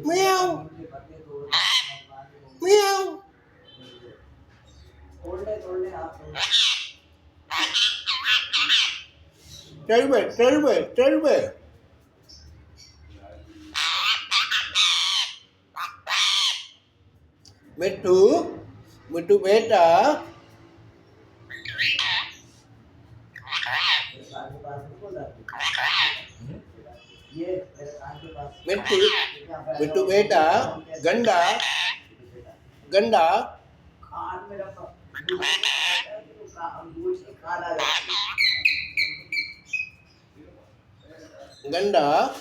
Meow. Meow. Tell me. Mitu, Mitu beta. Mitu, Mitu beta. Ganda, Ganda. Ganda.